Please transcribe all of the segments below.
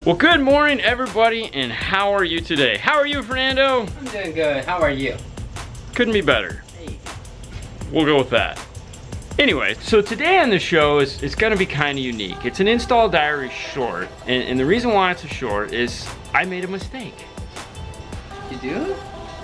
Well, good morning, everybody, and how are you today? How are you, Fernando? I'm doing good. How are you? Couldn't be better. Hey. We'll go with that. Anyway, so today on the show it's going to be kind of unique. It's an Installer Diaries short, and the reason why it's a short is I made a mistake. You do?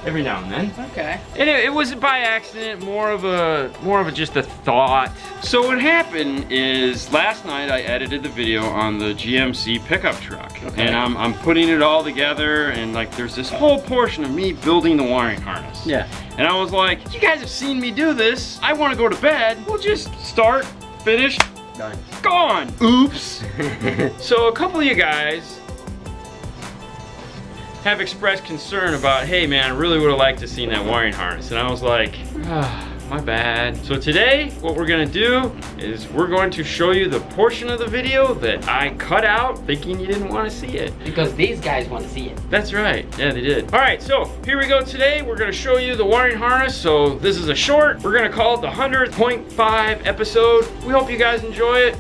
Every now and then. Okay. And it wasn't by accident, more of a just a thought. So what happened is last night I edited the video on the GMC pickup truck. Okay. And I'm putting it all together, and like there's this whole portion of me building the wiring harness. Yeah. And I was like, you guys have seen me do this. I want to go to bed. We'll just start, finish, Done. gone. Oops. So a couple of you guys have expressed concern about, hey man, I really would have liked to see that wiring harness. And I was like, my bad. So today, what we're gonna do is we're going to show you the portion of the video that I cut out thinking you didn't want to see it. Because these guys want to see it. That's right, yeah, they did. All right, so here we go today. We're gonna show you the wiring harness. So this is a short. We're gonna call it the 100.5 episode. We hope you guys enjoy it.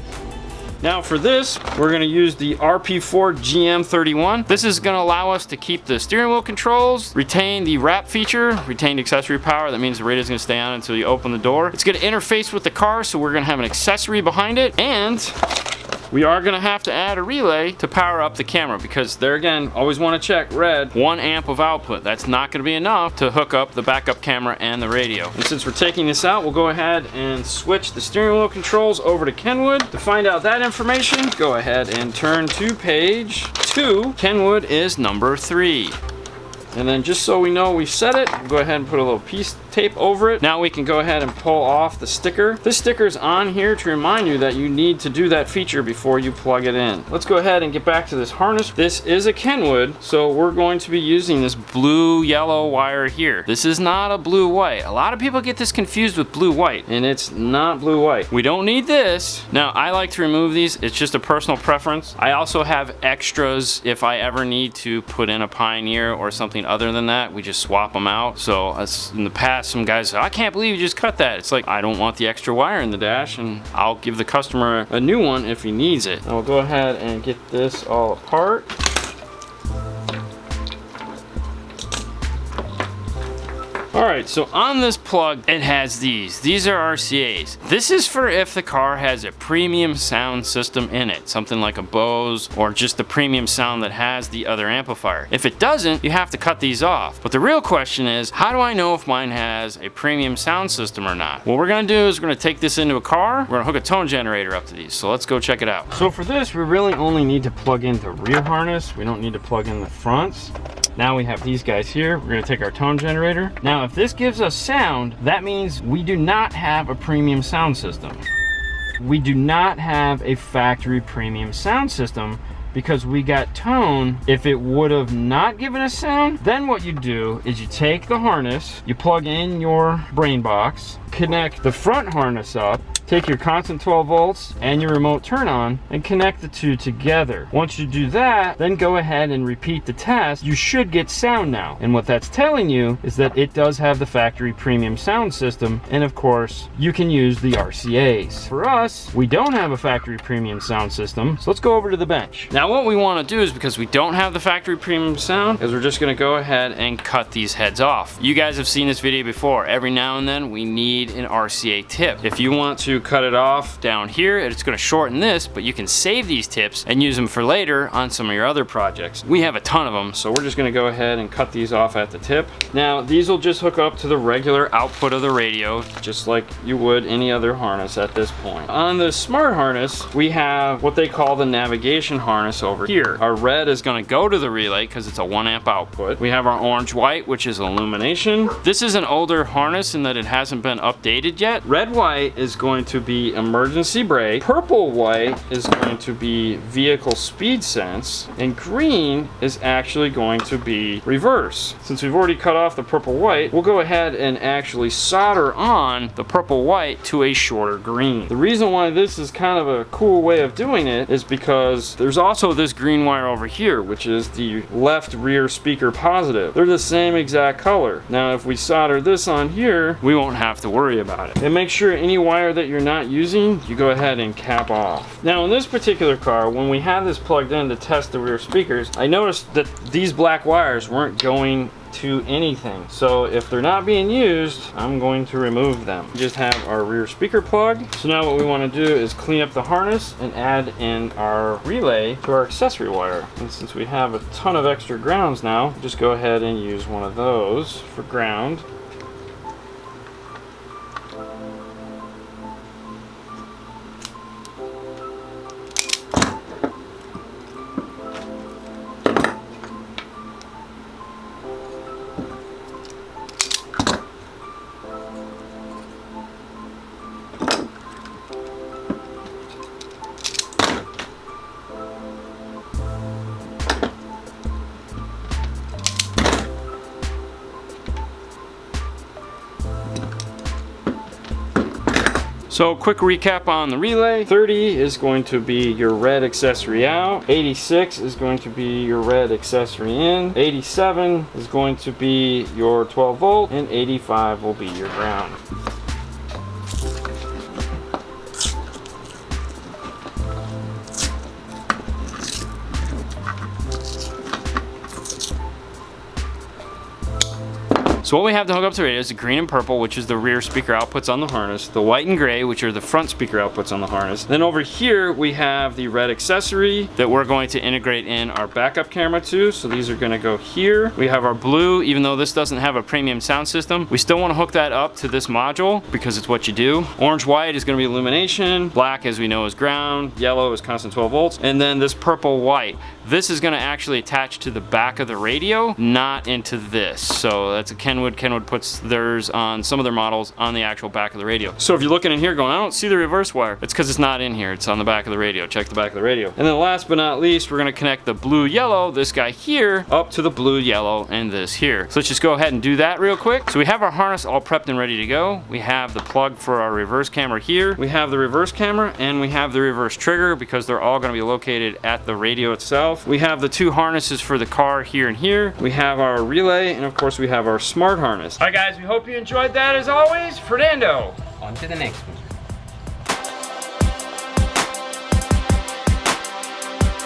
Now for this, we're gonna use the Rp4 GM11. This is gonna allow us to keep the steering wheel controls, retain the wrap feature, retained accessory power. That means the radio's gonna stay on until you open the door. It's gonna interface with the car, so we're gonna have an accessory behind it, and we are gonna have to add a relay to power up the camera, because there again, always wanna check red, 1 amp of output. That's not gonna be enough to hook up the backup camera and the radio. And since we're taking this out, we'll go ahead and switch the steering wheel controls over to Kenwood. To find out that information, go ahead and turn to page 2. Kenwood is number 3. And then just so we know we've set it, we'll go ahead and put a little piece tape over it. Now we can go ahead and pull off the sticker. This sticker's on here to remind you that you need to do that feature before you plug it in. Let's go ahead and get back to this harness. This is a Kenwood, so we're going to be using this blue-yellow wire here. This is not a blue-white. A lot of people get this confused with blue-white, and it's not blue-white. We don't need this. Now, I like to remove these. It's just a personal preference. I also have extras if I ever need to put in a Pioneer or something other than that. We just swap them out. So in the past, some guys say, I can't believe you just cut that. It's like, I don't want the extra wire in the dash, and I'll give the customer a new one if he needs it. I'll go ahead and get this all apart. Alright, so on this plug, it has these. These are RCAs. This is for if the car has a premium sound system in it, something like a Bose, or just the premium sound that has the other amplifier. If it doesn't, you have to cut these off. But the real question is, how do I know if mine has a premium sound system or not? What we're gonna do is we're gonna take this into a car, we're gonna hook a tone generator up to these. So let's go check it out. So for this, we really only need to plug in the rear harness. We don't need to plug in the fronts. Now we have these guys here. We're gonna take our tone generator. Now, if this gives us sound, that means we do not have a premium sound system. We do not have a factory premium sound system because we got tone. If it would have not given us sound, then what you do is you take the harness, you plug in your brain box, connect the front harness up, take your constant 12 volts and your remote turn on and connect the two together. Once you do that, then go ahead and repeat the test. You should get sound now. And what that's telling you is that it does have the factory premium sound system. And of course, you can use the RCAs. For us, we don't have a factory premium sound system. So let's go over to the bench. Now what we want to do is, because we don't have the factory premium sound, is we're just going to go ahead and cut these heads off. You guys have seen this video before. Every now and then we need an RCA tip. If you want to cut it off down here, it's going to shorten this, but you can save these tips and use them for later on some of your other projects. We have a ton of them, so we're just going to go ahead and cut these off at the tip. Now these will just hook up to the regular output of the radio, just like you would any other harness at this point. On the smart harness, we have what they call the navigation harness over here. Our red is going to go to the relay because it's a 1 amp output. We have our orange white, which is illumination. This is an older harness in that it hasn't been updated yet. Red white is going to be emergency brake, purple white is going to be vehicle speed sense, and green is actually going to be reverse. Since we've already cut off the purple white, we'll go ahead and actually solder on the purple white to a shorter green. The reason why this is kind of a cool way of doing it is because there's also this green wire over here, which is the left rear speaker positive. They're the same exact color. Now if we solder this on here, we won't have to worry about it. And make sure any wire that you're you're not using, you go ahead and cap off. Now in this particular car, when we had this plugged in to test the rear speakers, I noticed that these black wires weren't going to anything. So if they're not being used, I'm going to remove them. We just have our rear speaker plug. So now what we want to do is clean up the harness and add in our relay to our accessory wire. And since we have a ton of extra grounds now, just go ahead and use one of those for ground. So quick recap on the relay. 30 is going to be your red accessory out. 86 is going to be your red accessory in. 87 is going to be your 12 volt. And 85 will be your ground. So what we have to hook up to the radio is the green and purple, which is the rear speaker outputs on the harness, the white and gray, which are the front speaker outputs on the harness. Then over here we have the red accessory that we're going to integrate in our backup camera to. So these are going to go here. We have our blue, even though this doesn't have a premium sound system, we still want to hook that up to this module because it's what you do. Orange white is going to be illumination, black as we know is ground, yellow is constant 12 volts, and then this purple white. This is going to actually attach to the back of the radio, not into this. So that's a Kenwood. Kenwood puts theirs on some of their models on the actual back of the radio. So if you're looking in here going, I don't see the reverse wire, it's because it's not in here. It's on the back of the radio. Check the back of the radio. And then last but not least, we're going to connect the blue yellow, this guy here, up to the blue yellow and this here. So let's just go ahead and do that real quick. So we have our harness all prepped and ready to go. We have the plug for our reverse camera here. We have the reverse camera and we have the reverse trigger because they're all going to be located at the radio itself. We have the two harnesses for the car here and here. We have our relay, and of course we have our smart harness. All right guys, we hope you enjoyed that as always. Fernando. On to the next one.